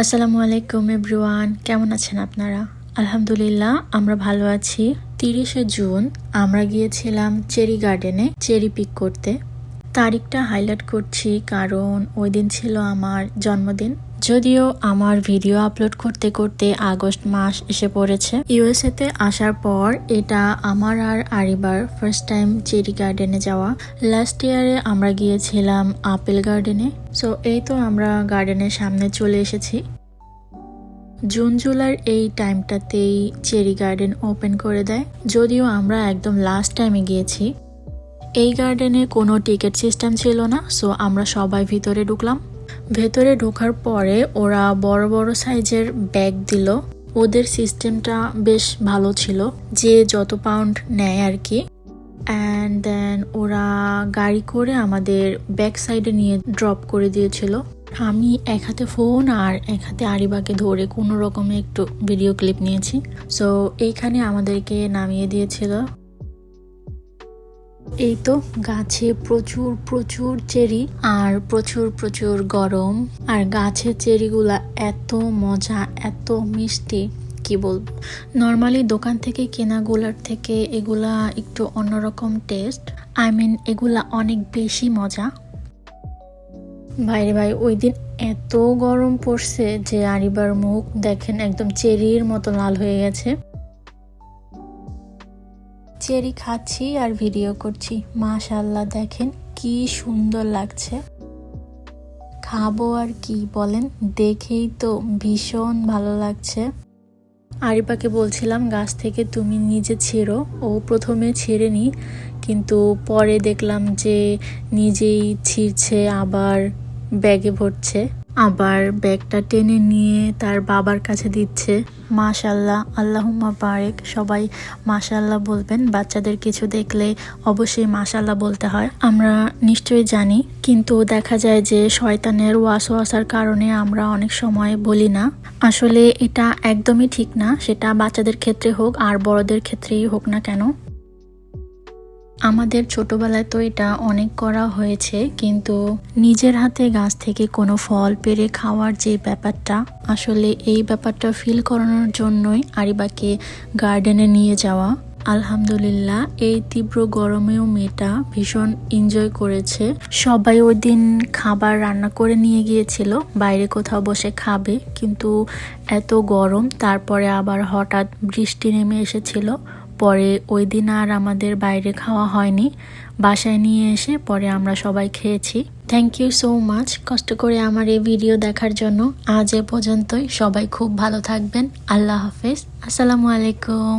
আসসালামু আলাইকুম এভরিওয়ান, কেমন আছেন আপনারা? আলহামদুলিল্লাহ আমরা ভালো আছি। 30শে জুন আমরা গিয়েছিলাম চেরি গার্ডেনে চেরি পিক করতে। তারিখটা হাইলাইট করছি কারণ ওই দিন ছিল আমার জন্মদিন। যদিও আমার ভিডিও আপলোড করতে করতে আগস্ট মাস এসে পড়েছে। ইউএসএ তে আসার পর এটা আমার আর আরিবার ফার্স্ট টাইম চেরি গার্ডেনে যাওয়া। লাস্ট ইয়ারে আমরা গিয়েছিলাম আপেল গার্ডেনে। সো এই তো আমরা গার্ডেনের সামনে চলে এসেছি। জুন জুলাইয়ের এই টাইমটাতেই চেরি গার্ডেন ওপেন করে দেয়। যদিও আমরা একদম লাস্ট টাইমে গিয়েছি। এই গার্ডেনে কোনো টিকিট সিস্টেম ছিল না, সো আমরা সবাই ভিতরে ঢুকলাম। ভেতরে ঢোকার পরে ওরা বড় বড় সাইজের ব্যাগ দিল। ওদের সিস্টেমটা বেশ ভালো ছিল, যে যত পাউন্ড নেয় আর কি। অ্যান্ড দেন ওরা গাড়ি করে আমাদের ব্যাক সাইডে নিয়ে ড্রপ করে দিয়েছিল। আমি এক হাতে ফোন আর এক হাতে আরিবাকে ধরে কোনো রকমে একটু ভিডিও ক্লিপ নিয়েছি। সো এইখানে আমাদেরকে নামিয়ে দিয়েছিল। এই তো গাছে প্রচুর প্রচুর চেরি আর প্রচুর প্রচুর গরম। আর গাছের চেরিগুলা এত মজা, এত মিষ্টি, কি বলবো। নর্মালি দোকান থেকে কেনাগুলার থেকে এগুলা একটু অন্যরকম টেস্ট। এগুলা অনেক বেশি মজা। ভাইরে ভাই, ওই দিন এত গরম পড়ছে যে আরিবার মুখ দেখেন একদম চেরির মতো লাল হয়ে গেছে। চেরি খাচ্ছি আর ভিডিও করছি। মাশাআল্লাহ, দেখেন কি সুন্দর লাগছে। খাবো আর কি বলেন, দেখেই তো ভীষণ ভালো লাগছে। আরিবাকে বলছিলাম গাছ থেকে তুমি নিজে ছেড়ো। ও প্রথমে ছেড়েনি, কিন্তু পরে দেখলাম যে নিজেই ছিঁড়ছে, আবার ব্যাগে ভরছে, আবার ব্যাগটা টেনে নিয়ে তার বাবার কাছে দিচ্ছে। মাশাআল্লাহ, আল্লাহুম্মা বারেক। সবাই মাশাআল্লাহ বলবেন। বাচ্চাদের কিছু দেখলে অবশ্যই মাশাআল্লাহ বলতে হয়, আমরা নিশ্চয়ই জানি। কিন্তু দেখা যায় যে শয়তানের ওয়াসওয়াসার কারণে আমরা অনেক সময় বলি না। আসলে এটা একদমই ঠিক না, সেটা বাচ্চাদের ক্ষেত্রে হোক আর বড়দের ক্ষেত্রেই হোক না কেন। আমাদের ছোটবেলায় তো এটা অনেক করা হয়েছে, কিন্তু নিজের হাতে গাছ থেকে কোনো ফল পেড়ে খাওয়ার যে ব্যাপারটা, আসলে এই ব্যাপারটা ফিল করানোর জন্যই আরিবাকে গার্ডেনে নিয়ে যাওয়া। আলহামদুলিল্লাহ, এই তীব্র গরমেও মেয়েটা ভীষণ এনজয় করেছে। সবাই ওই দিন খাবার রান্না করে নিয়ে গিয়েছিল বাইরে কোথাও বসে খাবে, কিন্তু এত গরম, তারপরে আবার হঠাৎ বৃষ্টি নেমে এসেছিল। পরে ওই দিন আর আমাদের বাইরে খাওয়া হয়নি, বাসায় নিয়ে এসে পরে আমরা সবাই খেয়েছি। থ্যাংক ইউ সো মাচ কষ্ট করে আমার এই ভিডিও দেখার জন্য। আজ এ পর্যন্তই। সবাই খুব ভালো থাকবেন। আল্লাহ হাফেজ। আসসালামু আলাইকুম।